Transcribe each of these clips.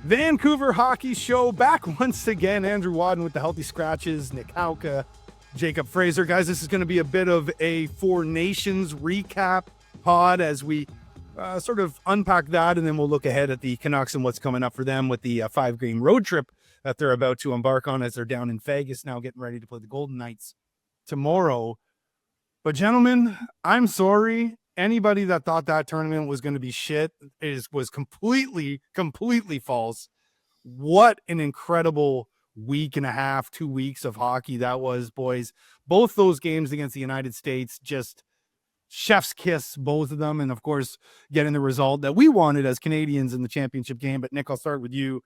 Vancouver Hockey Show back once again. Andrew Wadden with the healthy scratches. Nic Hauka Jacob Fraser. Guys, this is going to be a bit of a Four Nations recap pod as we sort of unpack that, and then we'll look ahead at the Canucks and what's coming up for them with the 5-game road trip that they're about to embark on as they're down in Vegas now, getting ready to play the Golden Knights tomorrow. But gentlemen, I'm sorry. Anybody that thought that tournament was going to be shit was completely false. What an incredible week and a half, 2 weeks of hockey that was, boys. Both those games against the United States, just chef's kiss, both of them. And of course, getting the result that we wanted as Canadians in the championship game. But Nick, I'll start with you.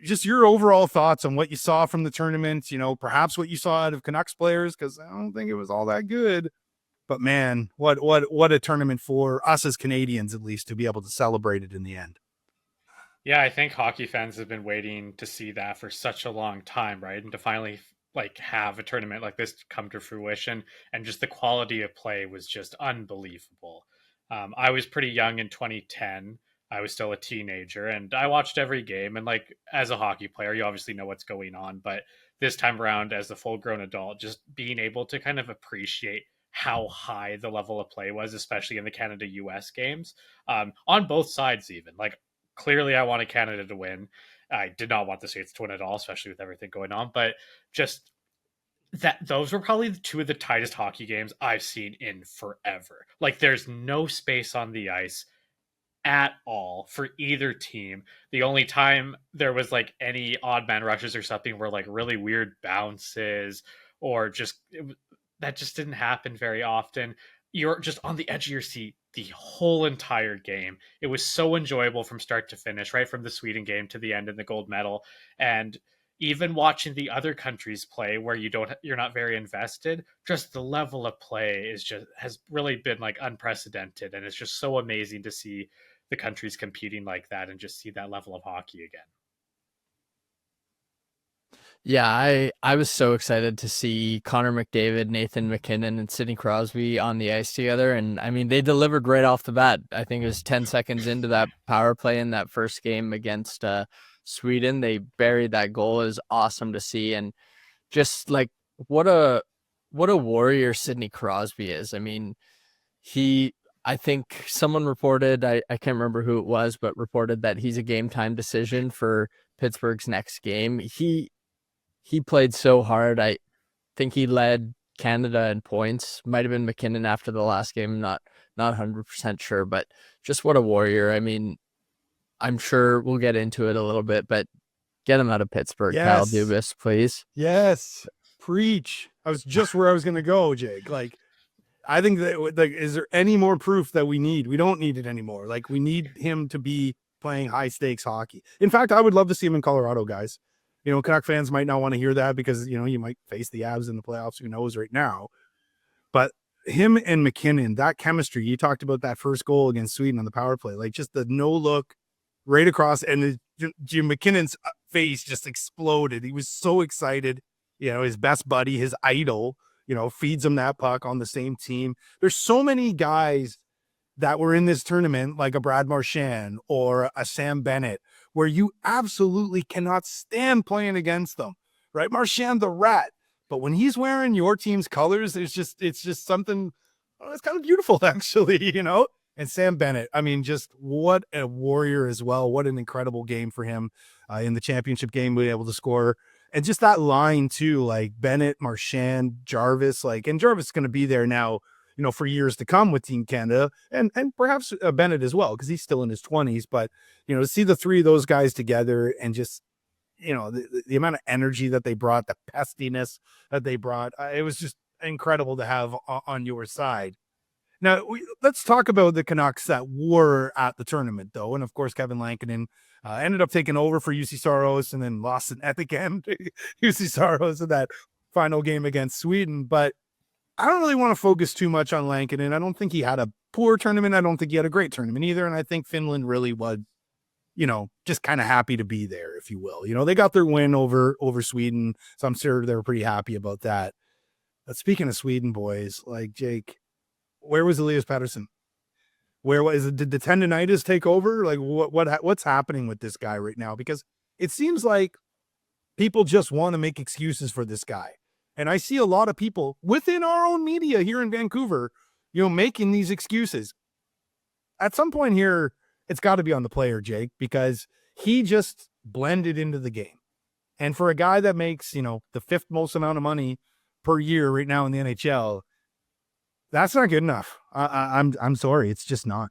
Just your overall thoughts on what you saw from the tournament, perhaps what you saw out of Canucks players, because I don't think it was all that good. But man, what a tournament for us as Canadians, at least, to be able to celebrate it in the end. Yeah, I think hockey fans have been waiting to see that for such a long time, right? And to finally have a tournament like this come to fruition, and just the quality of play was just unbelievable. I was pretty young in 2010. I was still a teenager, and I watched every game. And as a hockey player, you obviously know what's going on. But this time around, as a full-grown adult, just being able to kind of appreciate how high the level of play was, especially in the Canada-US games, on both sides even. Clearly, I wanted Canada to win. I did not want the States to win at all, especially with everything going on. But just those were probably two of the tightest hockey games I've seen in forever. There's no space on the ice at all for either team. The only time there was any odd man rushes or something were really weird bounces, or that just didn't happen very often. You're just on the edge of your seat the whole entire game. It was so enjoyable from start to finish, right from the Sweden game to the end in the gold medal. And even watching the other countries play where you're not very invested, just the level of play has really been unprecedented. And it's just so amazing to see the countries competing like that and just see that level of hockey again. Yeah, I was so excited to see Connor McDavid, Nathan MacKinnon, and Sidney Crosby on the ice together. And I mean, they delivered right off the bat. I think it was 10 seconds into that power play in that first game against Sweden. They buried that goal. It was awesome to see. And just what a warrior Sidney Crosby is. I mean, I think someone reported, I can't remember who it was, but reported that he's a game time decision for Pittsburgh's next game. He played so hard. I think he led Canada in points. Might have been McKinnon after the last game. Not 100% sure, but just what a warrior. I mean, I'm sure we'll get into it a little bit, but get him out of Pittsburgh, yes. Kyle Dubas, please. Yes, preach. I was just where I was going to go, Jake. I think that is there any more proof that we need? We don't need it anymore. We need him to be playing high stakes hockey. In fact, I would love to see him in Colorado, guys. Canuck fans might not want to hear that because, you might face the Avs in the playoffs. Who knows right now? But him and MacKinnon, that chemistry, you talked about that first goal against Sweden on the power play, just the no look right across, and Jim McKinnon's face just exploded. He was so excited. His best buddy, his idol, feeds him that puck on the same team. There's so many guys that were in this tournament, like a Brad Marchand or a Sam Bennett, where you absolutely cannot stand playing against them, right? Marchand the Rat. But when he's wearing your team's colors, it's just something, it's kind of beautiful, actually, And Sam Bennett, I mean, just what a warrior as well. What an incredible game for him in the championship game, being able to score. And just that line too, Bennett, Marchand, Jarvis, and Jarvis is going to be there now, for years to come with Team Canada, and perhaps Bennett as well, because he's still in his 20s. But, to see the three of those guys together and just, the amount of energy that they brought, the pestiness that they brought, it was just incredible to have on your side. Now, let's talk about the Canucks that were at the tournament, though. And, of course, Kevin Lankinen ended up taking over for UC Saros and then lost an epic end to UC Saros in that final game against Sweden. But I don't really want to focus too much on Lankinen. I don't think he had a poor tournament. I don't think he had a great tournament either. And I think Finland really was, just kind of happy to be there, if you will. They got their win over Sweden, so I'm sure they were pretty happy about that. But speaking of Sweden, boys, Jake, where was Elias Pettersson? Where is it? Did the tendonitis take over? Like what's happening with this guy right now? Because it seems like people just want to make excuses for this guy. And I see a lot of people within our own media here in Vancouver, making these excuses. At some point here, it's got to be on the player, Jake, because he just blended into the game. And for a guy that makes, the fifth most amount of money per year right now in the NHL, that's not good enough. I'm sorry, it's just not.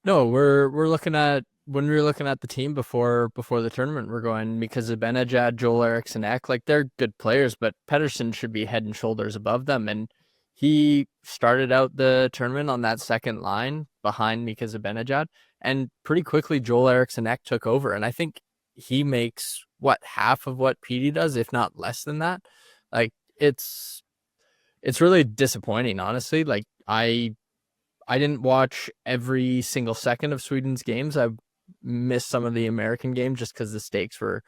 No, we're looking at when we were looking at the team before the tournament, we're going because of Benajad, Joel Eriksson Ek, like they're good players, but Pettersson should be head and shoulders above them. And he started out the tournament on that second line behind Mika Zibanejad, and pretty quickly Joel Eriksson Ek took over. And I think he makes half of what Petey does, if not less than that. Like it's really disappointing, honestly. Like I didn't watch every single second of Sweden's games. I missed some of the American game just because the stakes were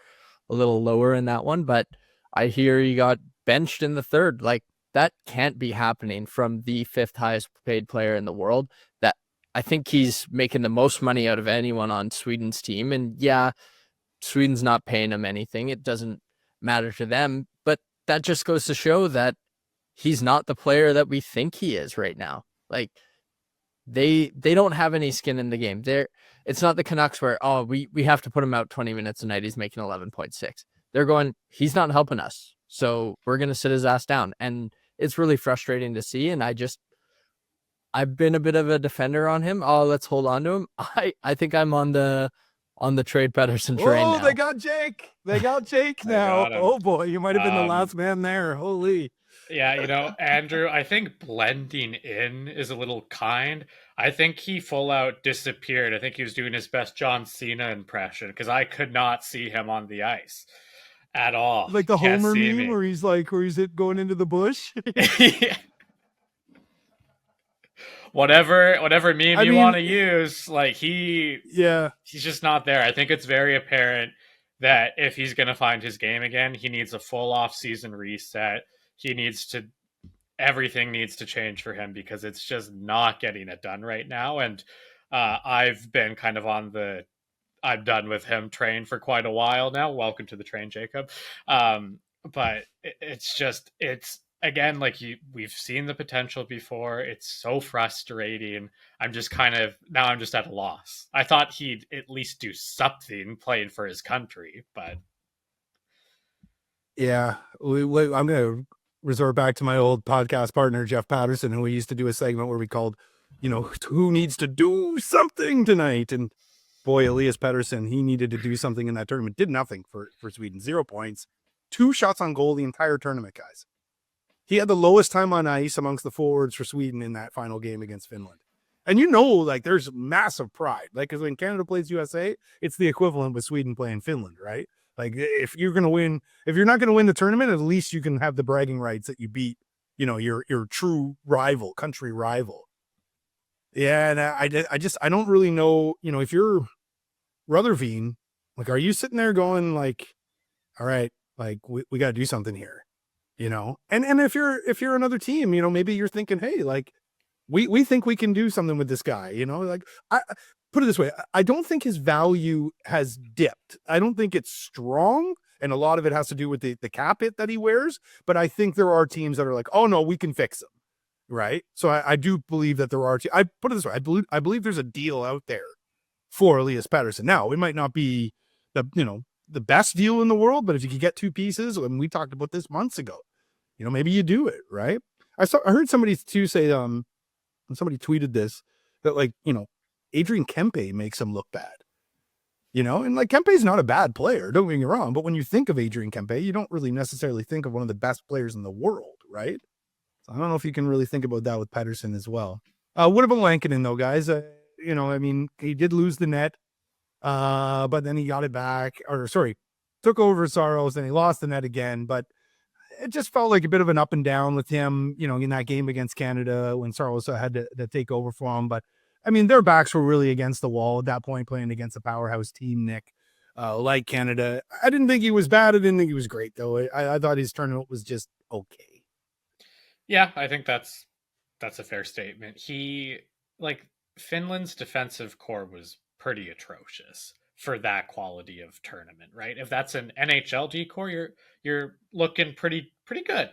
a little lower in that one. But I hear he got benched in the third. Like that can't be happening from the fifth highest paid player in the world. That I think he's making the most money out of anyone on Sweden's team. And yeah, Sweden's not paying him anything. It doesn't matter to them. But that just goes to show that he's not the player that we think he is right now. Like they don't have any skin in the game. It's not the Canucks where, we have to put him out 20 minutes a night. He's making 11.6. They're going, he's not helping us. So we're going to sit his ass down. And it's really frustrating to see. And I've been a bit of a defender on him. Oh, let's hold on to him. I think I'm on the trade Pettersson train now. They got Jake. They got Jake now. Oh boy, you might have been the last man there. Holy. Yeah, Andrew, I think blending in is a little kind. I think he full out disappeared. I think he was doing his best John Cena impression because I could not see him on the ice at all. Like the Homer meme where he's going into the bush. Yeah. Whatever meme you want to use, like he's just not there. I think it's very apparent that if he's going to find his game again, he needs a full off-season reset. Everything needs to change for him because it's just not getting it done right now. And I've been kind of on the I'm done with him train for quite a while now. Welcome to the train, Jacob. But it's again, like we've seen the potential before. It's so frustrating. I'm just at a loss. I thought he'd at least do something playing for his country, but yeah, I'm going to resort back to my old podcast partner, Jeff Patterson, who we used to do a segment where we called, who needs to do something tonight? And boy, Elias Pettersson, he needed to do something in that tournament. Did nothing for Sweden. 0 points, 2 shots on goal the entire tournament, guys. He had the lowest time on ice amongst the forwards for Sweden in that final game against Finland. And there's massive pride. Like, because when Canada plays USA, it's the equivalent with Sweden playing Finland, right? Like, if you're not going to win the tournament, at least you can have the bragging rights that you beat, your true rival, country rival. Yeah, and I don't really know, if you're Rutherford, like, are you sitting there going like, all right, like we got to do something here, and if you're another team, maybe you're thinking, hey, like we think we can do something with this guy, like I put it this way. I don't think his value has dipped. I don't think it's strong. And a lot of it has to do with the cap hit that he wears. But I think there are teams that are like, oh no, we can fix him. Right. So I do believe that there are, I put it this way. I believe there's a deal out there for Elias Pettersson. Now, it might not be the best deal in the world, but if you could get 2 pieces, and we talked about this months ago, maybe you do it. Right. I heard somebody too say, somebody tweeted this, that like, Adrian Kempe makes him look bad, and like Kempe's not a bad player. Don't get me wrong. But when you think of Adrian Kempe, you don't really necessarily think of one of the best players in the world. Right. So I don't know if you can really think about that with Pettersson as well. What about Lankinen though, guys? He did lose the net, but then he got it back, took over Saros, then he lost the net again. But it just felt like a bit of an up and down with him, in that game against Canada when Saros had to take over for him. But their backs were really against the wall at that point, playing against a powerhouse team, Nick, like Canada. I didn't think he was bad. I didn't think he was great, though. I thought his tournament was just okay. Yeah, I think that's a fair statement. He, like, Finland's defensive core was pretty atrocious for that quality of tournament, right? If that's an NHL D core, you're looking pretty good.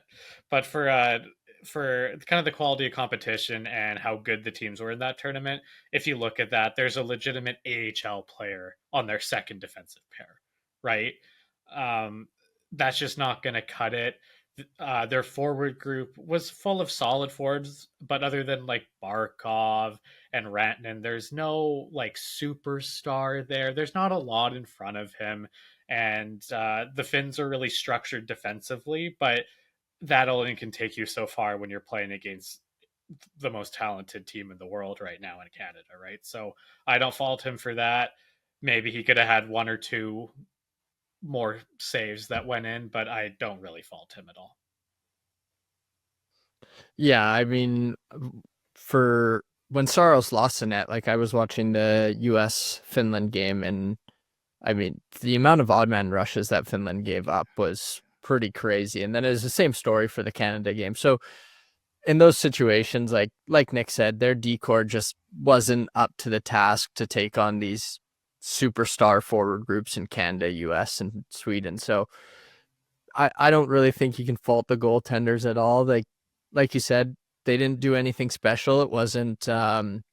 But for kind of the quality of competition and how good the teams were in that tournament, if you look at that, there's a legitimate AHL player on their second defensive pair, right? Um, that's just not going to cut it. Their forward group was full of solid forwards, but other than like Barkov and Rantanen, there's no like superstar there. There's not a lot in front of him, and the Finns are really structured defensively, but that only can take you so far when you're playing against the most talented team in the world right now in Canada, right? So I don't fault him for that. Maybe he could have had one or two more saves that went in, but I don't really fault him at all. Yeah, I mean, for when Saros lost the net, like I was watching the US Finland game, and I mean, the amount of odd man rushes that Finland gave up was pretty crazy. And then it was the same story for the Canada game. So in those situations, like Nick said, their decor just wasn't up to the task to take on these superstar forward groups in Canada, US, and Sweden. So I don't really think you can fault the goaltenders at all. Like you said, they didn't do anything special. It wasn't Artur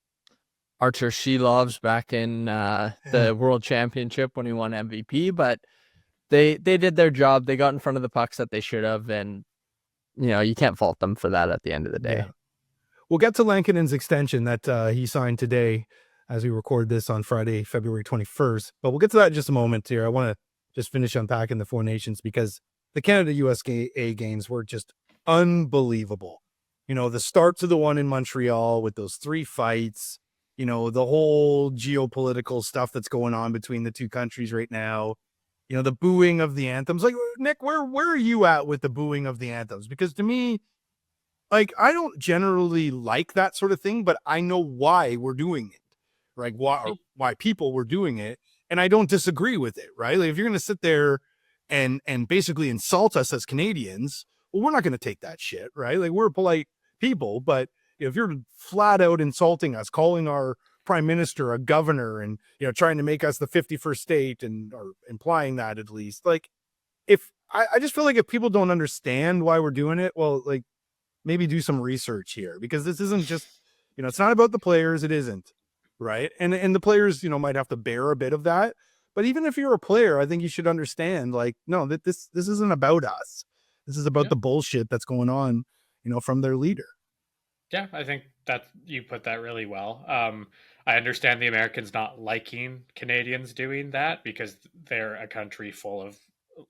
Shilov's back in the World Championship when he won MVP, but they did their job. They got in front of the pucks that they should have, and you can't fault them for that at the end of the day. Yeah. We'll get to Lankinen's extension that he signed today as we record this on Friday, February 21st. But we'll get to that in just a moment here. I want to just finish unpacking the Four Nations because the Canada-USA games were just unbelievable. The start to the one in Montreal with those 3 fights, the whole geopolitical stuff that's going on between the two countries right now, the booing of the anthems. Like, Nick, where are you at with the booing of the anthems? Because to me, like, I don't generally like that sort of thing, but I know why we're doing it, right? Why people were doing it, and I don't disagree with it, right? Like, if you're going to sit there and basically insult us as Canadians, well, we're not going to take that shit, right? Like, we're polite people, but if you're flat out insulting us, calling our prime minister a governor, and trying to make us the 51st state, or implying that at least, like, if I just feel like if people don't understand why we're doing it, well, like, maybe do some research here, because this isn't just, it's not about the players. It isn't, right? And the players, might have to bear a bit of that. But even if you're a player, I think you should understand, like, no, that this isn't about us. This is about the bullshit that's going on, from their leader. Yeah, I think that you put that really well. I understand the Americans not liking Canadians doing that because they're a country full of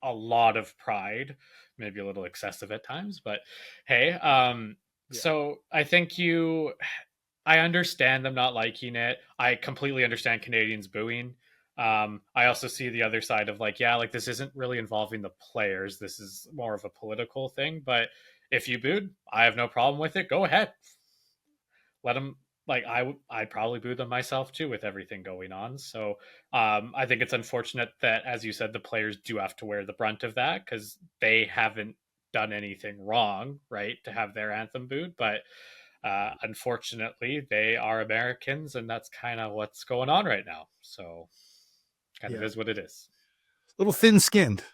a lot of pride, maybe a little excessive at times, but hey, so I think I understand them not liking it. I completely understand Canadians booing. I also see the other side of like, this isn't really involving the players. This is more of a political thing, but if you booed, I have no problem with it. Go ahead. Let them, like, I'd probably boo them myself too with everything going on. So I think it's unfortunate that, as you said, the players do have to wear the brunt of that because they haven't done anything wrong, right, to have their anthem booed. But unfortunately, they are Americans, and that's kind of what's going on right now. So kind of is what it is. Little thin-skinned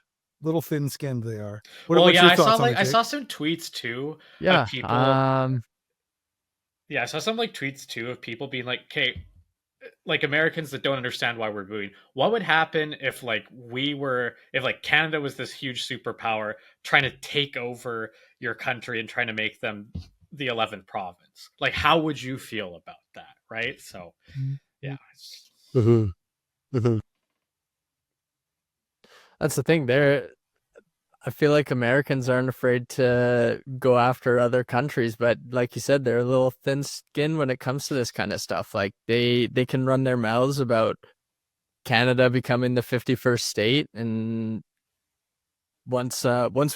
they are. I saw some tweets too. Yeah. Of people. I saw some like tweets too of people being like, "Okay, like Americans that don't understand why we're booing. What would happen if if Canada was this huge superpower trying to take over your country and trying to make them the 11th province? Like, how would you feel about that?" Right? So, yeah. That's the thing. I feel like Americans aren't afraid to go after other countries, but like you said, they're a little thin-skinned when it comes to this kind of stuff. Like they can run their mouths about Canada becoming the 51st state, and once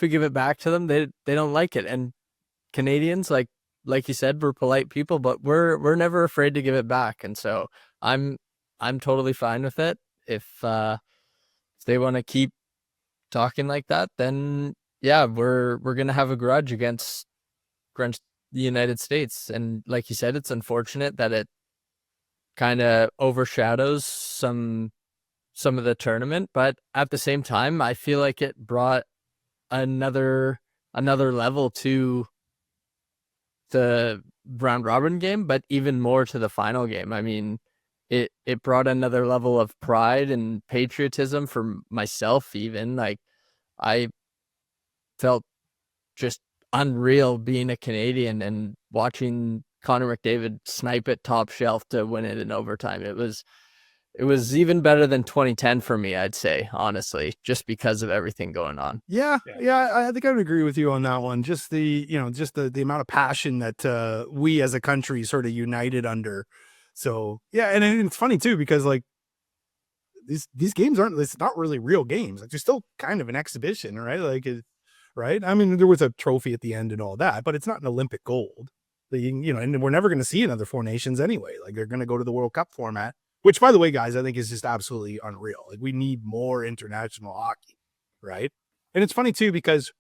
we give it back to them, they don't like it. And Canadians, like you said, we're polite people, but we're never afraid to give it back. And so I'm totally fine with it. If they want to keep talking like that, then we're gonna have a grudge against the United States. And like you said, it's unfortunate that kind of overshadows some of the tournament, but at the same time, I feel like it brought another level to the round robin game, but even more to the final game. I mean, it brought another level of pride and patriotism for myself. Even like I felt just unreal being a Canadian and watching Connor McDavid snipe it top shelf to win it in overtime. It was even better than 2010 for me, I'd say, honestly, just because of everything going on. Yeah, I think I would agree with you on that one. Just the the amount of passion that we as a country sort of united under. So yeah, and it's funny too because like these games it's not really real games. Like they're still kind of an exhibition, right? Like right? I mean, there was a trophy at the end and all that, but it's not an Olympic gold. And we're never going to see another Four Nations anyway. Like they're going to go to the World Cup format, which, by the way, guys, I think is just absolutely unreal. Like we need more international hockey, right? And it's funny too because,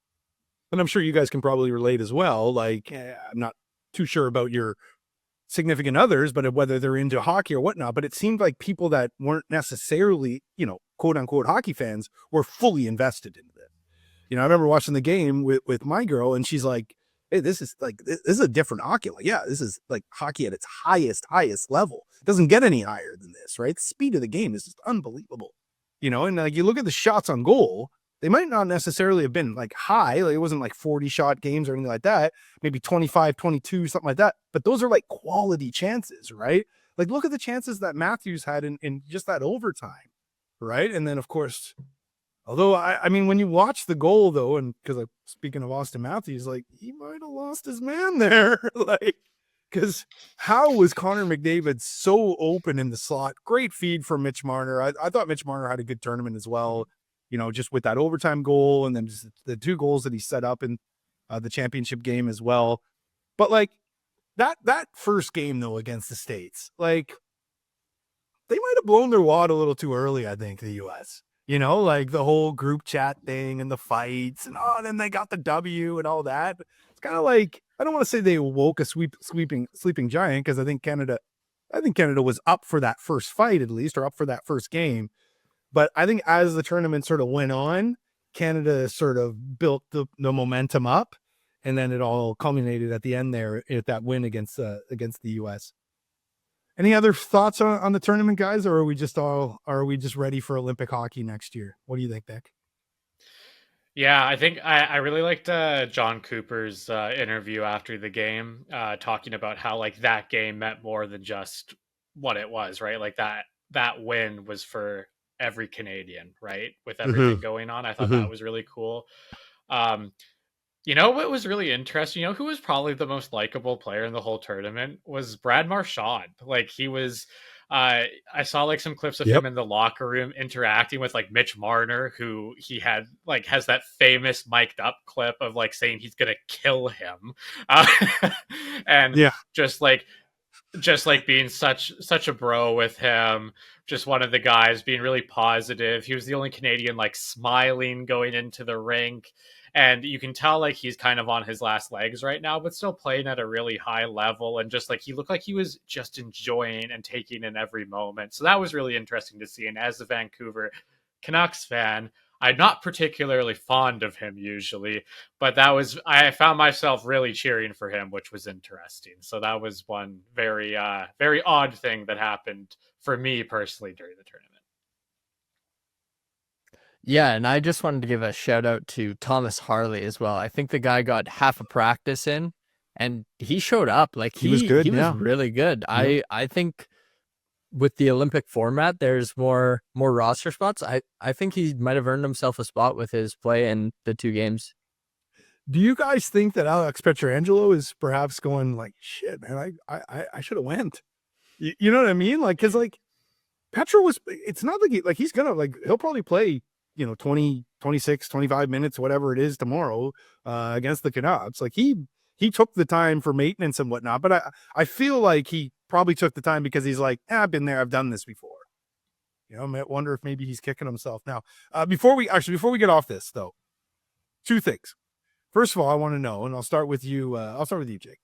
and I'm sure you guys can probably relate as well. Like I'm not too sure about your significant others, but whether they're into hockey or whatnot. But it seemed like people that weren't necessarily, quote unquote hockey fans were fully invested into this. I remember watching the game with my girl, and she's like, "Hey, this is a different hockey. Like, yeah, this is like hockey at its highest level. It doesn't get any higher than this, right? The speed of the game is just unbelievable, And like you look at the shots on goal, they might not necessarily have been like high. Like it wasn't like 40 shot games or anything like that. Maybe 25, 22, something like that. But those are like quality chances, right? Like look at the chances that Matthews had in just that overtime, right? And then of course. Although, I mean, when you watch the goal, though, and because speaking of Austin Matthews, like, he might have lost his man there. Like, because how was Connor McDavid so open in the slot? Great feed from Mitch Marner. I thought Mitch Marner had a good tournament as well, just with that overtime goal and then just the 2 goals that he set up in the championship game as well. But, like, that first game, though, against the States, like, they might have blown their wad a little too early, I think, the U.S., like the whole group chat thing and the fights and then they got the W and all that. It's kind of like, I don't want to say they woke a sleeping giant because I think Canada was up for that first fight at least, or up for that first game. But I think as the tournament sort of went on, Canada sort of built the momentum up, and then it all culminated at the end there at that win against the U.S. Any other thoughts on the tournament, guys, or are we just ready for Olympic hockey next year? What do you think, Nick? Yeah, I think I really liked John Cooper's interview after the game, talking about how like that game meant more than just what it was, right? Like that win was for every Canadian, right? With everything going on. I thought that was really cool. What was really interesting, who was probably the most likable player in the whole tournament was Brad Marchand. Like he was, I saw like some clips of him in the locker room interacting with like Mitch Marner, who he had like has that famous mic'd up clip of like saying he's going to kill him. And just like being such a bro with him, just one of the guys being really positive. He was the only Canadian like smiling going into the rink. And you can tell like he's kind of on his last legs right now, but still playing at a really high level. And just like he looked like he was just enjoying and taking in every moment. So that was really interesting to see. And as a Vancouver Canucks fan, I'm not particularly fond of him usually, but I found myself really cheering for him, which was interesting. So that was one very, very odd thing that happened for me personally during the tournament. Yeah, and I just wanted to give a shout out to Thomas Harley as well. I think the guy got half a practice in, and he showed up. Like he was good. He was really good. Yeah. I think with the Olympic format, there's more roster spots. I think he might have earned himself a spot with his play in the 2 games. Do you guys think that Alex Pietrangelo is perhaps going like, shit, man, I should have went? You know what I mean? Like, because like Petro it's not like he's gonna he'll probably play 20, 26, 25 minutes, whatever it is tomorrow against the Canucks. Like he took the time for maintenance and whatnot, but I feel like he probably took the time because he's like, I've been there, I've done this before. I might wonder if maybe he's kicking himself now. Before we get off this though, 2 things. First of all, I want to know, and I'll start with you. Jake.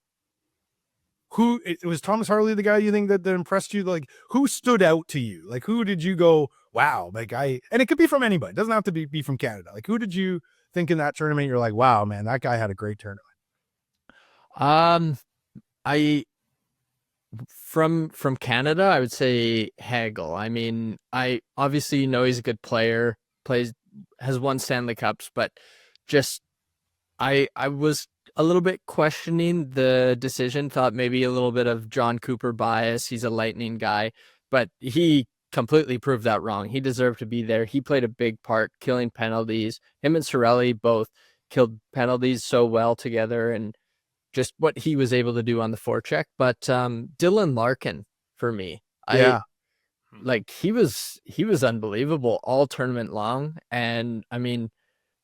who it was Thomas Harley the guy you think that impressed you? Like, who stood out to you? Like, who did you go, wow, like and it could be from anybody. It doesn't have to be from Canada. Like, who did you think in that tournament? You're like, wow, man, that guy had a great tournament. I from Canada, I would say Hagel. I mean, I obviously know he's a good player, has won Stanley Cups, but just I was a little bit questioning the decision, thought maybe a little bit of John Cooper bias. He's a Lightning guy, but he completely proved that wrong. He deserved to be there. He played a big part, killing penalties. Him and Cirelli both killed penalties so well together, and just what he was able to do on the forecheck. But Dylan Larkin for me, Yeah. like he was unbelievable all tournament long. And I mean,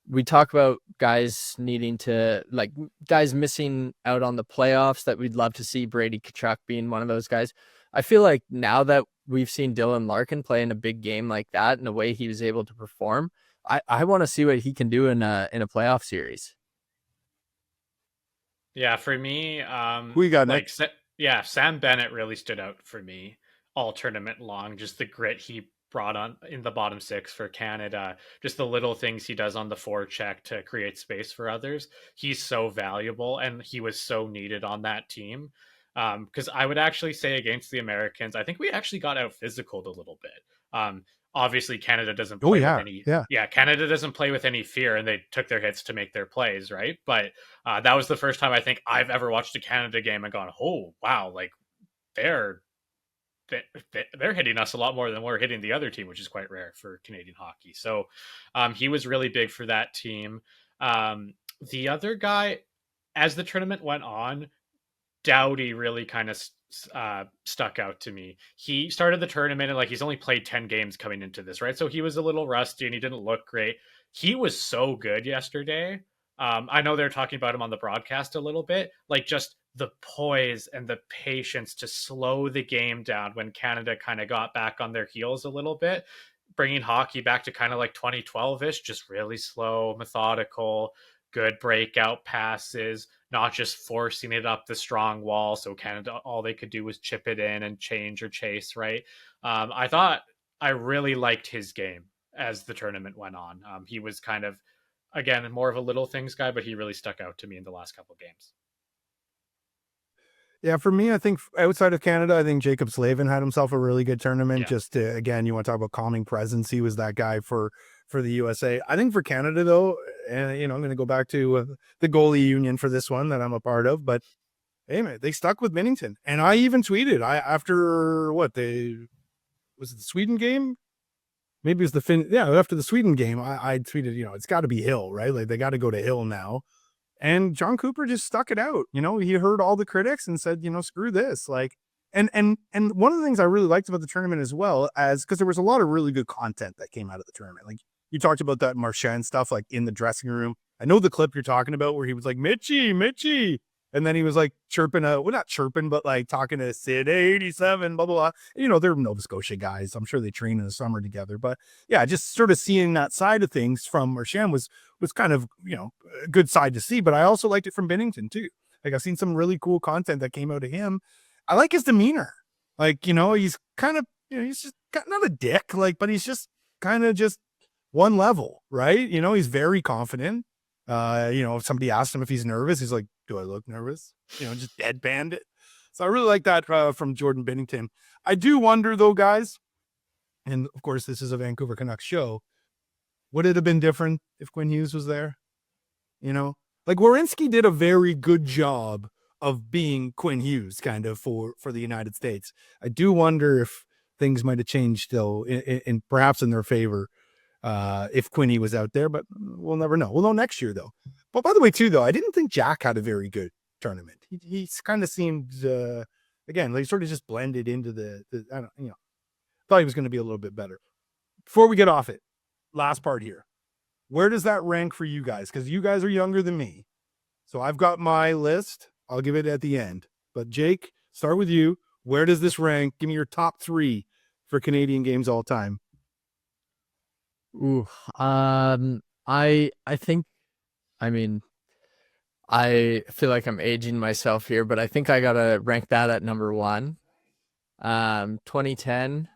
we talk about guys needing to, like, guys missing out on the playoffs that we'd love to see, Brady Tkachuk being one of those guys. I feel like now that we've seen Dylan Larkin play in a big game like that and the way he was able to perform, I want to see what he can do in a playoff series. Yeah, for me, Who you got, like Nick? Sam Bennett really stood out for me all tournament long. Just the grit he brought on in the bottom six for Canada, just the little things he does on the forecheck to create space for others. He's so valuable, and he was so needed on that team. Because I would actually say against the Americans, I think we actually got out physicaled a little bit. Obviously, Canada doesn't play with any. Yeah, Canada doesn't play with any fear, and they took their hits to make their plays, right? But that was the first time I think I've ever watched a Canada game and gone, "Oh wow!" Like they're hitting us a lot more than we're hitting the other team, which is quite rare for Canadian hockey. So he was really big for that team. The other guy, as the tournament went on, Doughty really kind of stuck out to me. He started the tournament and like he's only played 10 games coming into this, right? So he was a little rusty and he didn't look great. He was so good yesterday. I know they're talking about him on the broadcast a little bit, like just the poise and the patience to slow the game down when Canada kind of got back on their heels a little bit, bringing hockey back to kind of like 2012-ish, just really slow, methodical, good breakout passes, not just forcing it up the strong wall. So Canada, all they could do was chip it in and change or chase, right? I thought I really liked his game as the tournament went on. He was kind of, again, more of a little things guy, but he really stuck out to me in the last couple of games. Yeah, for me, I think outside of Canada, I think Jacob Slavin had himself a really good tournament. Yeah. Just to, again, you want to talk about calming presence. He was that guy for the USA. I think for Canada, though, and I'm going to go back to the goalie union for this one that I'm a part of. But hey, man, they stuck with Binnington, and I even tweeted after what was it the Sweden game? Maybe it was after the Sweden game, I tweeted, it's got to be Hill, right? Like they got to go to Hill now. And John Cooper just stuck it out. He heard all the critics and said, screw this. Like, and one of the things I really liked about the tournament as well, because there was a lot of really good content that came out of the tournament. Like you talked about that Marchand stuff, like in the dressing room. I know the clip you're talking about where he was like, Mitchie. And then he was like chirping, not chirping, but like talking to Sid, 87, blah, blah, blah. They're Nova Scotia guys. I'm sure they train in the summer together. But yeah, just sort of seeing that side of things from Marchand was kind of, a good side to see. But I also liked it from Binnington too. Like I've seen some really cool content that came out of him. I like his demeanor. Like, he's kind of, he's just not a dick, like, but he's just kind of just one level, right? He's very confident. If somebody asked him if he's nervous, he's like, do I look nervous? Just deadpanned it. So I really like that from Jordan Binnington. I do wonder though, guys, and of course this is a Vancouver Canucks show, would it have been different if Quinn Hughes was there? Like Werenski did a very good job of being Quinn Hughes kind of for the United States. I do wonder if things might have changed though, in perhaps in their favor. If Quinny was out there, but we'll never know. We'll know next year though. But by the way, too, though, I didn't think Jack had a very good tournament. He kind of seemed, again, like sort of just blended into I don't, thought he was going to be a little bit better. Before we get off it, last part here. Where does that rank for you guys? Because you guys are younger than me. So I've got my list. I'll give it at the end. But Jake, start with you. Where does this rank? Give me your top 3 for Canadian games all time. Ooh, I think, I mean, I feel like I'm aging myself here, but I think I gotta rank that at number 1. 2010.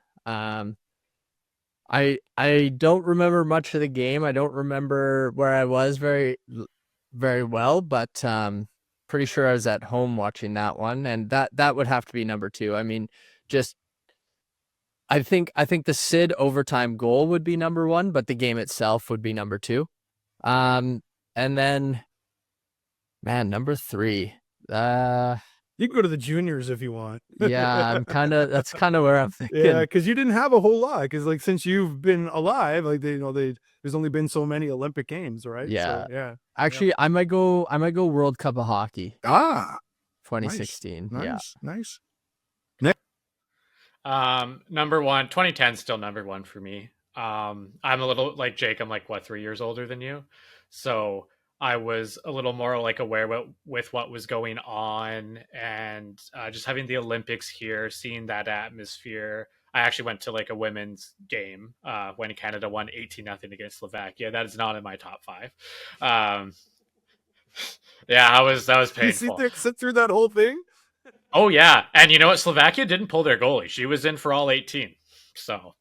I don't remember much of the game. I don't remember where I was very well, but pretty sure I was at home watching that one, and that would have to be number 2. I mean, just I think the Sid overtime goal would be number 1, but the game itself would be number 2. And then, man, number 3. You can go to the juniors if you want. Yeah, that's kind of where I'm thinking. Yeah, because you didn't have a whole lot. Because like since you've been alive, like there's only been so many Olympic games, right? Yeah. So, yeah. Actually, I might go World Cup of Hockey Ah, 2016. Yeah. nice. Number 1, 2010 is still number 1 for me. I'm a little like Jake. I'm like 3 years older than you, so I was a little more like aware with what was going on, and just having the Olympics here, seeing that atmosphere. I actually went to like a women's game when Canada won 18-0 against Slovakia. That is not in my top 5. Yeah, that was painful. You sit through that whole thing. Oh yeah, and you know what? Slovakia didn't pull their goalie. She was in for all 18. So,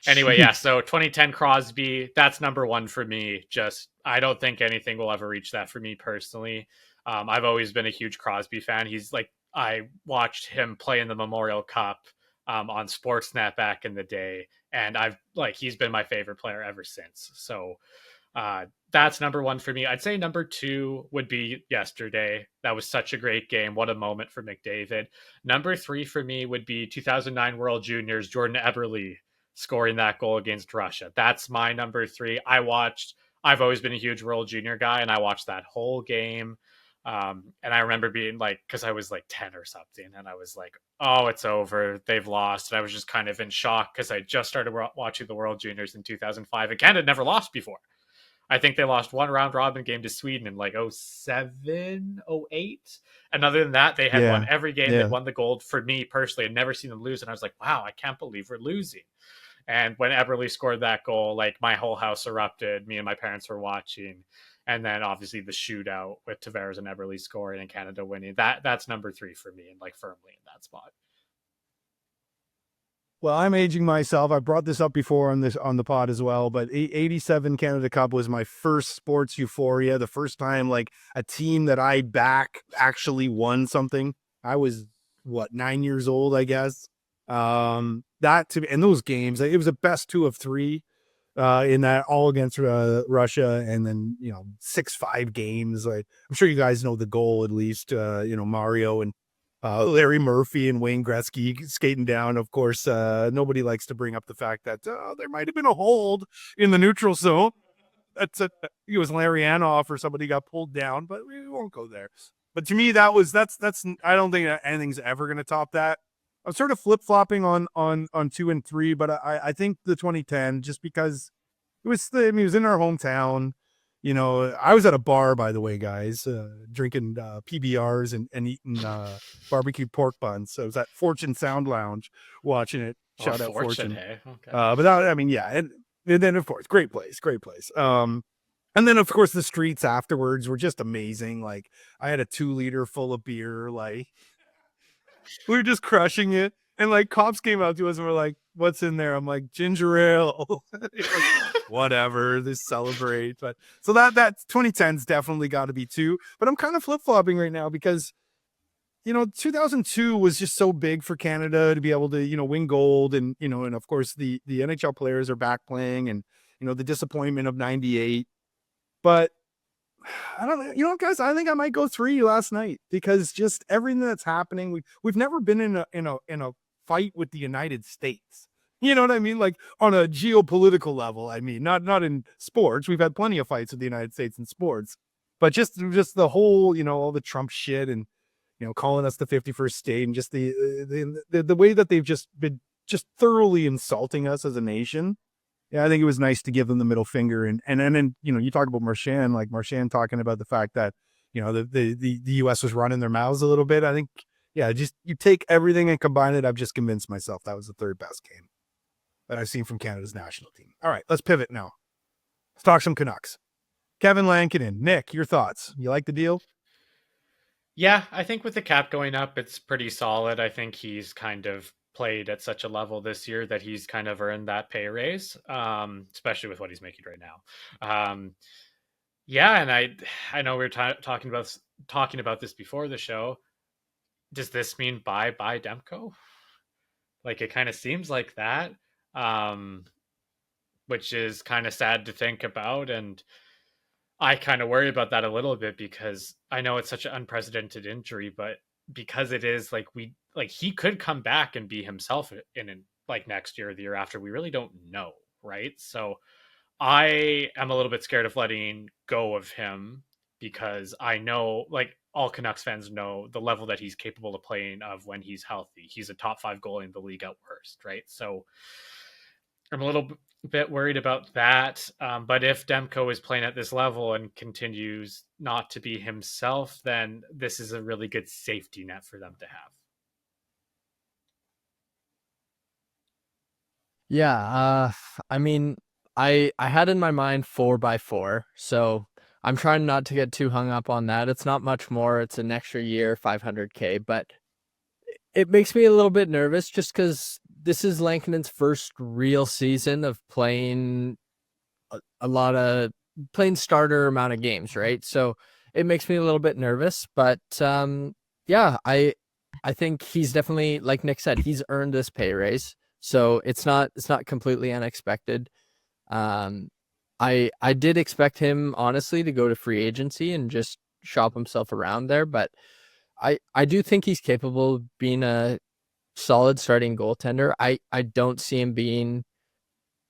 anyway, yeah. So 2010 Crosby, that's number 1 for me. Just I don't think anything will ever reach that for me personally. I've always been a huge Crosby fan. He's like I watched him play in the Memorial Cup on Sportsnet back in the day, and he's been my favorite player ever since. So. That's number 1 for me. I'd say number 2 would be yesterday. That was such a great game. What a moment for McDavid. Number 3 for me would be 2009 World Juniors, Jordan Eberle scoring that goal against Russia. That's my number 3. I've always been a huge World Junior guy, and I watched that whole game. And I remember being like, because I was like 10 or something, and I was like, oh, it's over. They've lost. And I was just kind of in shock because I just started watching the World Juniors in 2005, and Canada never lost before. I think they lost one round robin game to Sweden in like 07, 08. And other than that, they had won every game. They won the gold. For me personally, I'd never seen them lose. And I was like, wow, I can't believe we're losing. And when Eberle scored that goal, like my whole house erupted. Me and my parents were watching. And then obviously the shootout with Tavares and Eberle scoring and Canada winning. That's number 3 for me, and like firmly in that spot. Well, I'm aging myself. I brought this up before on the pod as well, but 87 Canada Cup was my first sports euphoria. The first time like a team that I back actually won something. I was 9 years old, I guess. And those games, it was a best 2 of 3 in that, all against Russia, and then 6-5 games. Like I'm sure you guys know the goal at least. Mario and Larry Murphy and Wayne Gretzky skating down. Of course, nobody likes to bring up the fact that there might have been a hold in the neutral zone. It was Larry Anoff or somebody got pulled down, but we won't go there. But to me, that's I don't think that anything's ever going to top that. I'm sort of flip flopping on 2 and 3, but I think the 2010, just because it was in our hometown. I was at a bar, by the way, guys, drinking PBRs and eating barbecued pork buns. So I was at Fortune Sound Lounge watching it. Shout out Fortune. Hey? Okay. But that, and then of course, great place. And then of course the streets afterwards were just amazing. Like I had a 2-liter full of beer. Like we were just crushing it. And like cops came out to us and were like, "What's in there?" I'm like, "Ginger ale." Like, whatever, they celebrate. But so that 2010's definitely got to be 2. But I'm kind of flip flopping right now because 2002 was just so big for Canada to be able to win gold, and and of course the NHL players are back playing, and the disappointment of 98. But I don't know, guys, I think I might go 3 last night because just everything that's happening. We've never been in a fight with the United States. You know what I mean? Like on a geopolitical level. I mean, not in sports. We've had plenty of fights with the United States in sports, but just the whole, all the Trump shit and, calling us the 51st state, and just the way that they've just been just thoroughly insulting us as a nation. Yeah, I think it was nice to give them the middle finger. And then, you talk about Marchand, like Marchand talking about the fact that, the U.S. was running their mouths a little bit. I think, yeah, just you take everything and combine it. I've just convinced myself that was the 3rd best game that I've seen from Canada's national team. All right, let's pivot now. Let's talk some Canucks. Kevin Lankinen. Nick, your thoughts? You like the deal? Yeah, I think with the cap going up, it's pretty solid. I think he's kind of played at such a level this year that he's kind of earned that pay raise, especially with what he's making right now. Yeah, and I know we were talking about this before the show. Does this mean bye Demko? Like it kind of seems like that, um, which is kind of sad to think about, and I kind of worry about that a little bit because I know it's such an unprecedented injury, but because it is like he could come back and be himself in like next year or the year after. We really don't know, right? So I am a little bit scared of letting go of him because I know, like all Canucks fans know, the level that he's capable of playing of when he's healthy. He's a top 5 goalie in the league at worst, right? So I'm a little bit worried about that. But if Demko is playing at this level and continues not to be himself, then this is a really good safety net for them to have. Yeah, I mean, I had in my mind 4x4, so I'm trying not to get too hung up on that. It's not much more. It's an extra year, $500K, but it makes me a little bit nervous just because this is Lankinen's first real season of playing a lot of playing starter amount of games, right? So it makes me a little bit nervous, but yeah, I think he's definitely, like Nick said, he's earned this pay raise. So it's not completely unexpected. I did expect him honestly to go to free agency and just shop himself around there, but I do think he's capable of being a solid starting goaltender. I don't see him being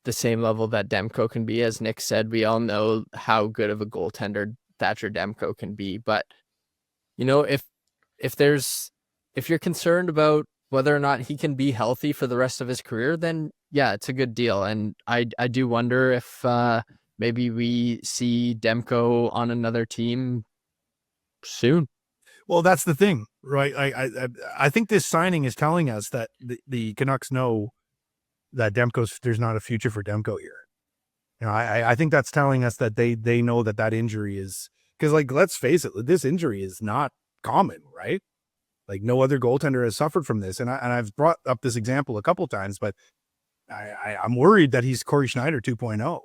the same level that Demko can be. As Nick said, we all know how good of a goaltender Thatcher Demko can be, but you know, if you're concerned about whether or not he can be healthy for the rest of his career, then yeah, it's a good deal. And I do wonder if maybe we see Demko on another team soon. Well, that's the thing, right? I think this signing is telling us that the Canucks know that there's not a future for Demko here. You know, I think that's telling us that they know that injury is, because, like, let's face it, this injury is not common, right? Like, no other goaltender has suffered from this, and I've brought up this example a couple times, but I'm worried that he's Corey Schneider 2.0.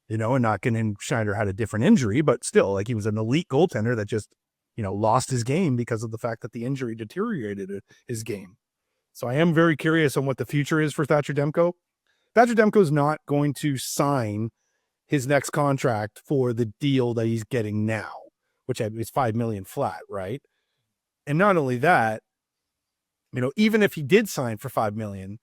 You know, and not getting Schneider had a different injury, but still, like, he was an elite goaltender that just, you know, lost his game because of the fact that the injury deteriorated his game. So I am very curious on what the future is for Thatcher Demko. Thatcher Demko is not going to sign his next contract for the deal that he's getting now, which is $5 million flat, right? And not only that, you know, even if he did sign for $5 million,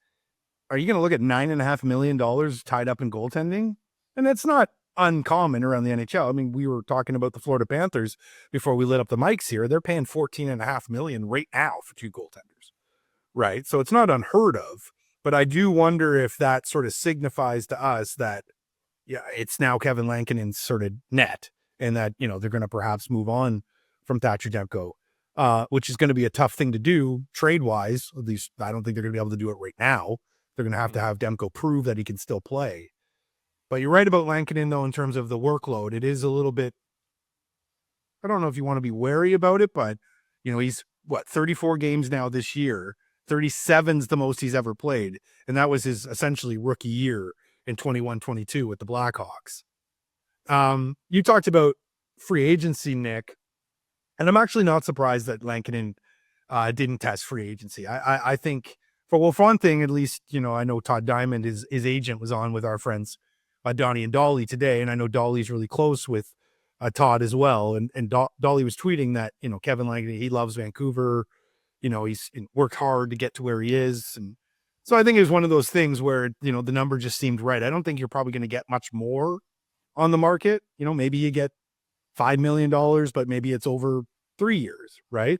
are you going to look at $9.5 million tied up in goaltending? And that's not uncommon around the NHL. I mean, we were talking about the Florida Panthers before we lit up the mics here. They're paying $14.5 million right now for 2 goaltenders, right? So it's not unheard of, but I do wonder if that sort of signifies to us that, yeah, it's now Kevin Lankinen's sort of net, and that, you know, they're going to perhaps move on from Thatcher Demko, which is going to be a tough thing to do trade-wise. At least I don't think they're going to be able to do it right now. They're going to have Demko prove that he can still play. But you're right about Lankinen, though, in terms of the workload. It is a little bit, I don't know if you want to be wary about it, but, you know, he's, 34 games now this year. 37's the most he's ever played. And that was his essentially rookie year in 21-22 with the Blackhawks. You talked about free agency, Nick, and I'm actually not surprised that Lankinen didn't test free agency. I think, for one thing, at least, you know, I know Todd Diamond, his agent, was on with our friends Donnie and Dolly today, and I know Dolly's really close with Todd as well. And Dolly was tweeting that, you know, Kevin Lankinen, he loves Vancouver. You know, he's worked hard to get to where he is. And so I think it was one of those things where, you know, the number just seemed right. I don't think you're probably going to get much more on the market. You know, maybe you get $5 million, but maybe it's over 3 years, right?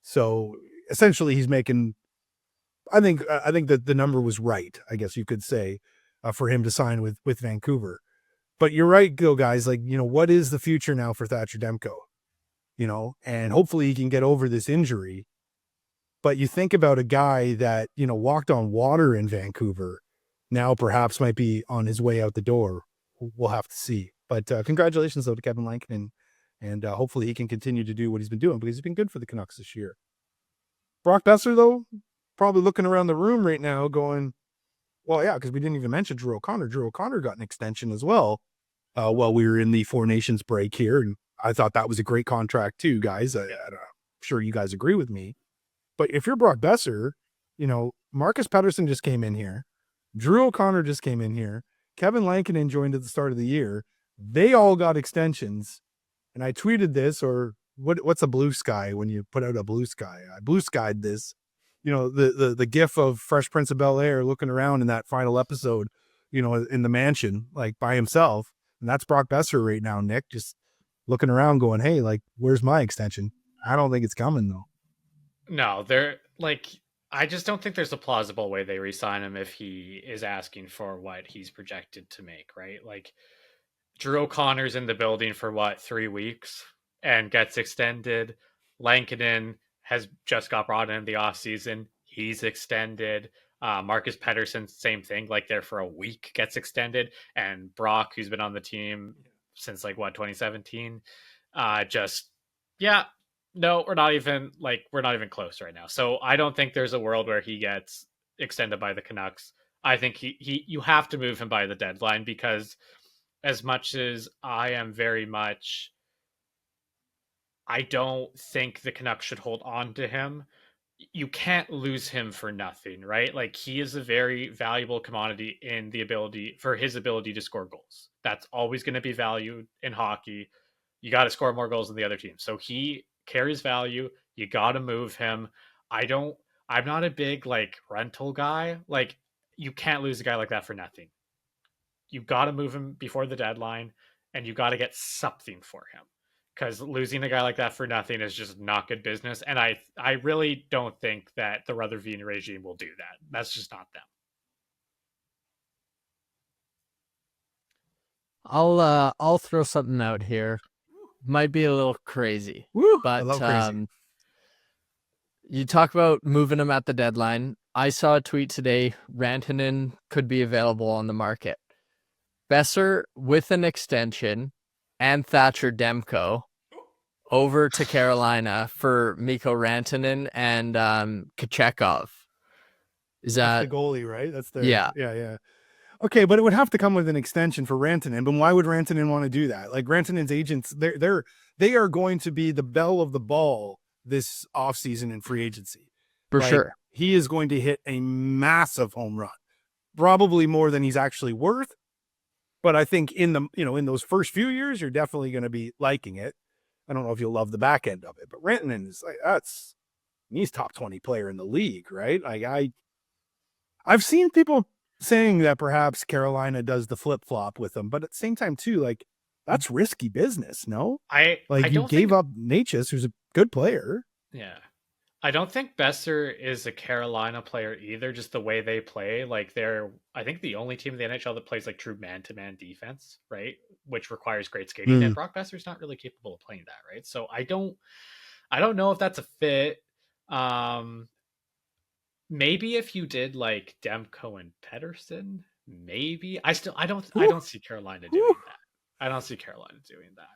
So essentially he's making, I think that the number was right, I guess you could say, for him to sign with Vancouver. But you're right, though, guys. Like, you know, what is the future now for Thatcher Demko? You know, and hopefully he can get over this injury. But you think about a guy that, you know, walked on water in Vancouver, now perhaps might be on his way out the door. We'll have to see. But congratulations though to Kevin Lankinen, and hopefully he can continue to do what he's been doing because he's been good for the Canucks this year. Brock Besser though, probably looking around the room right now going, well, yeah, because we didn't even mention Drew O'Connor. Drew O'Connor got an extension as well while we were in the Four Nations break here, and I thought that was a great contract too, guys. I'm sure you guys agree with me. But if you're Brock Besser, Marcus Pettersson just came in here. Drew O'Connor just came in here. Kevin Lankinen joined at the start of the year. They all got extensions. And I tweeted this, or what's a blue sky when you put out a blue sky? I blue skied this. The gif of Fresh Prince of Bel-Air looking around in that final episode, in the mansion, like by himself. And that's Brock Besser right now, Nick, just looking around going, hey, like, where's my extension? I don't think it's coming though. No, I just don't think there's a plausible way they re-sign him if he is asking for what he's projected to make, right? Like, Drew O'Connor's in the building for 3 weeks and gets extended. Lankinen has just got brought in the offseason. He's extended. Marcus Pettersson, same thing, like there for a week, gets extended. And Brock, who's been on the team since 2017, no, we're not even close right now. So I don't think there's a world where he gets extended by the Canucks. I think you have to move him by the deadline, because as much as I don't think the Canucks should hold on to him. You can't lose him for nothing, right? Like, he is a very valuable commodity in his ability to score goals. That's always going to be valued in hockey. You got to score more goals than the other team. So he carries value. You got to move him. I'm not a big rental guy. Like, you can't lose a guy like that for nothing. You got to move him before the deadline, and you got to get something for him, because losing a guy like that for nothing is just not good business. And I really don't think that the Rutherford regime will do that. That's just not them. I'll throw something out here. Might be a little crazy. Woo, but I love crazy. You talk about moving him at the deadline. I saw a tweet today. Rantanen could be available on the market. Besser with an extension and Thatcher Demko over to Carolina for Mikko Rantanen and Kachekov. Is That's that the goalie, right? That's the yeah. Okay, but it would have to come with an extension for Rantanen. But why would Rantanen want to do that? Like, Rantanen's agents, they are going to be the belle of the ball this offseason in free agency. For sure. He is going to hit a massive home run, probably more than he's actually worth. But I think in those first few years, you're definitely going to be liking it. I don't know if you'll love the back end of it, but Rantanen is he's top 20 player in the league, right? I've seen people saying that perhaps Carolina does the flip flop with him, but at the same time too, that's risky business. No, you gave up Natchez, who's a good player. Yeah. I don't think Besser is a Carolina player either, just the way they play. They're, I think, the only team in the NHL that plays true man-to-man defense, right? Which requires great skating. And Brock Besser's not really capable of playing that, right? So I don't know if that's a fit. Maybe if you did Demko and Pettersson, maybe. I don't see Carolina doing that. I don't see Carolina doing that.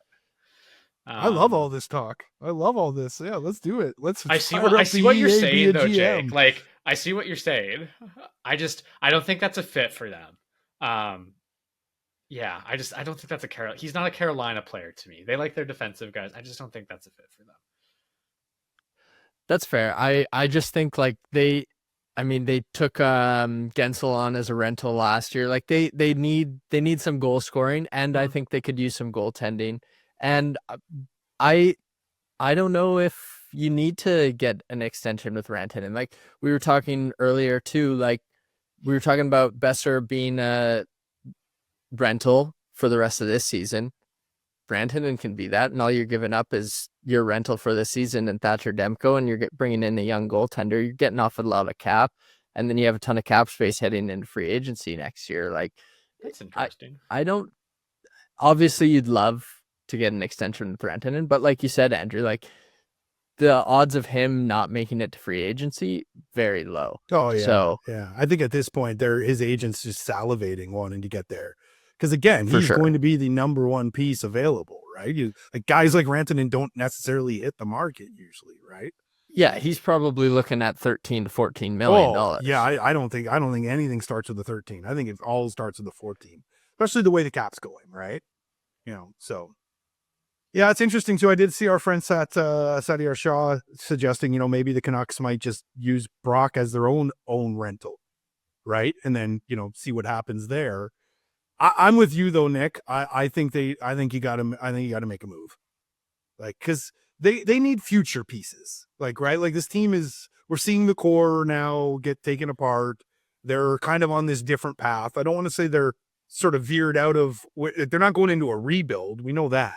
I love all this talk. I love all this. Yeah, let's do it. I see what you're saying though, Jake. I see what you're saying. I don't think that's a fit for them. I don't think that's he's not a Carolina player to me. They like their defensive guys. I just don't think that's a fit for them. That's fair. I just think they took Gensel on as a rental last year. They need some goal scoring, and I think they could use some goaltending. And I don't know if you need to get an extension with Rantanen. We were talking earlier too, we were talking about Besser being a rental for the rest of this season. Rantanen can be that, and all you're giving up is your rental for this season and Thatcher Demko, and you're bringing in a young goaltender. You're getting off a lot of cap, and then you have a ton of cap space heading into free agency next year. That's interesting. I don't. Obviously, you'd love to get an extension with Rantanen, but like you said, Andrew, the odds of him not making it to free agency, very low. Oh yeah. So yeah, I think at this point his agent's just salivating wanting to get there, Because again, For he's sure. going to be the number one piece available, right? Like guys like Rantanen don't necessarily hit the market usually, right? Yeah, he's probably looking at 13 to 14 million Oh, dollars. yeah, I don't think anything starts with the 13. I think it all starts with the 14, especially the way the cap's going, right? So yeah, it's interesting too. I did see our friend Satyar Shah suggesting, maybe the Canucks might just use Brock as their own rental, right? And then, see what happens there. I'm with you though, Nick. I think you got to make a move. Like, cause they need future pieces. Like, right. Like this team we're seeing the core now get taken apart. They're kind of on this different path. I don't want to say they're sort of veered out of, they're not going into a rebuild. We know that,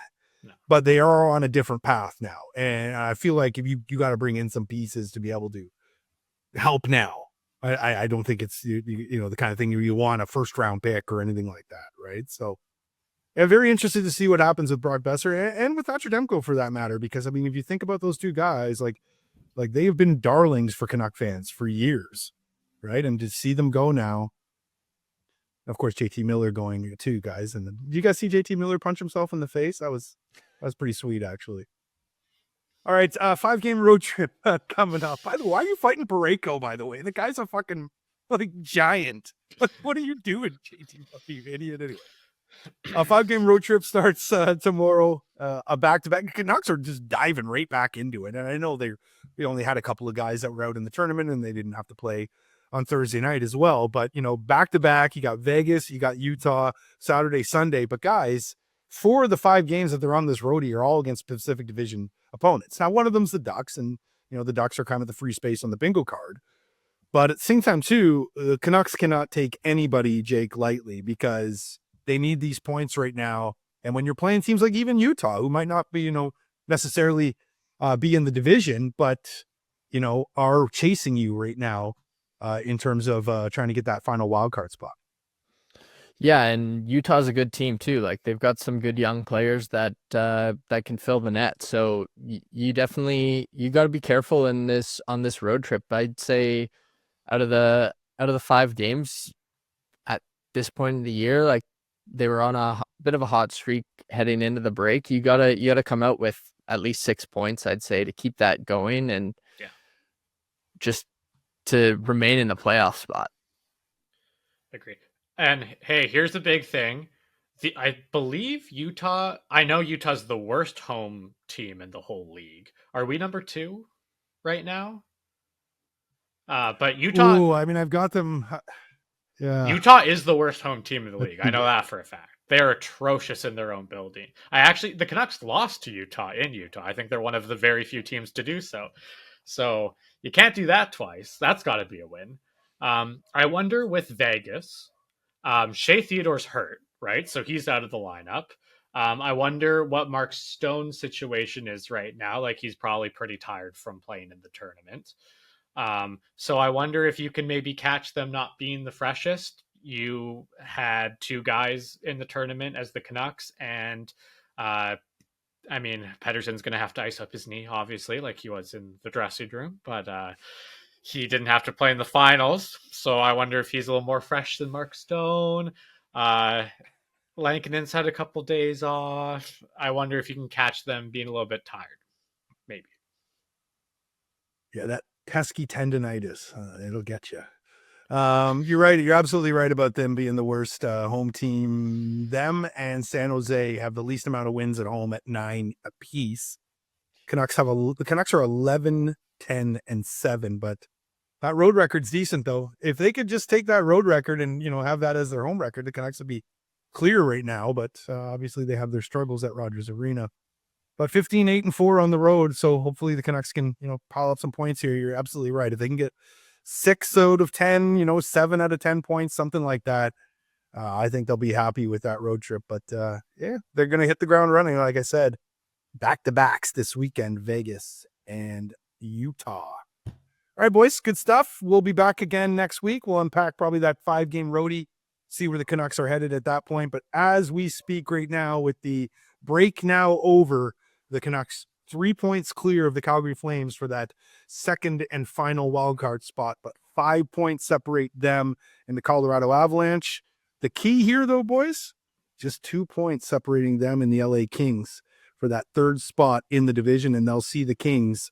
but they are on a different path now. And I feel like if you got to bring in some pieces to be able to help now. I don't think it's, the kind of thing you want a first round pick or anything like that. Right. So yeah, very interested to see what happens with Brock Besser and with Thatcher Demko for that matter, because I mean, if you think about those two guys, like they have been darlings for Canuck fans for years. Right. And to see them go now, of course, JT Miller going too, guys. And did you guys see JT Miller punch himself in the face? That was pretty sweet, actually. All right, 5-game road trip coming up. By the way, why are you fighting Parayko, by the way? The guy's a fucking giant. What are you doing, JT, you idiot? Anyway. A 5-game road trip starts tomorrow. A back-to-back. Canucks are just diving right back into it. And I know they only had a couple of guys that were out in the tournament and they didn't have to play on Thursday night as well. But, back-to-back, you got Vegas, you got Utah, Saturday, Sunday. But guys, 4 of the 5 games that they're on this roadie are all against Pacific Division opponents. Now, one of them's the Ducks, and, the Ducks are kind of the free space on the bingo card. But at the same time, too, the Canucks cannot take anybody, Jake, lightly, because they need these points right now. And when you're playing teams like even Utah, who might not be, necessarily be in the division, but, are chasing you right now in terms of trying to get that final wild card spot. Yeah, and Utah's a good team too. Like they've got some good young players that can fill the net. So you got to be careful on this road trip. I'd say out of the 5 games at this point in the year, like they were on a bit of a hot streak heading into the break. You gotta come out with at least 6 points, I'd say, to keep that going and just to remain in the playoff spot. Agreed. And hey, here's the big thing. I believe Utah, I know Utah's the worst home team in the whole league. Are we number 2 right now? But Utah... Ooh, I mean, I've got them... Yeah. Utah is the worst home team in the league. I know that for a fact. They're atrocious in their own building. The Canucks lost to Utah in Utah. I think they're one of the very few teams to do so. So you can't do that twice. That's got to be a win. I wonder with Vegas, Shea Theodore's hurt, right? So he's out of the lineup. I wonder what Mark Stone's situation is right now. Like he's probably pretty tired from playing in the tournament. So I wonder if you can maybe catch them not being the freshest. You had 2 guys in the tournament as the Canucks, and Pettersson's going to have to ice up his knee, obviously, like he was in the dressing room, but he didn't have to play in the finals. So I wonder if he's a little more fresh than Mark Stone. Lankinen's had a couple days off. I wonder if you can catch them being a little bit tired, maybe. Yeah, that pesky tendonitis, it'll get you. You're right. You're absolutely right about them being the worst home team. Them and San Jose have the least amount of wins at home at 9 apiece. The Canucks are 11, 10, and 7, but that road record's decent though. If they could just take that road record and have that as their home record, the Canucks would be clear right now. But obviously they have their struggles at Rogers Arena. But 15, 8, and 4 on the road, so hopefully the Canucks can pile up some points here. You're absolutely right. If they can get 6 out of 10, 7 out of 10 points, something like that, I think they'll be happy with that road trip. But yeah, they're going to hit the ground running. Like I said, back-to-backs this weekend, Vegas and Utah. All right, boys, good stuff. We'll be back again next week. We'll unpack probably that 5-game roadie, see where the Canucks are headed at that point. But as we speak right now, with the break now over, the Canucks 3 points clear of the Calgary Flames for that second and final wildcard spot, but 5 points separate them and the Colorado Avalanche. The key here, though, boys, Just 2 points separating them and the LA Kings for that third spot in the division, and they'll see the Kings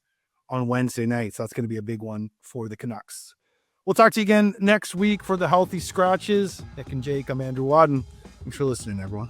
on Wednesday night. So that's going to be a big one for the Canucks. We'll talk to you again next week for the Healthy Scratches. Nick and Jake, I'm Andrew Wadden. Thanks for listening, everyone.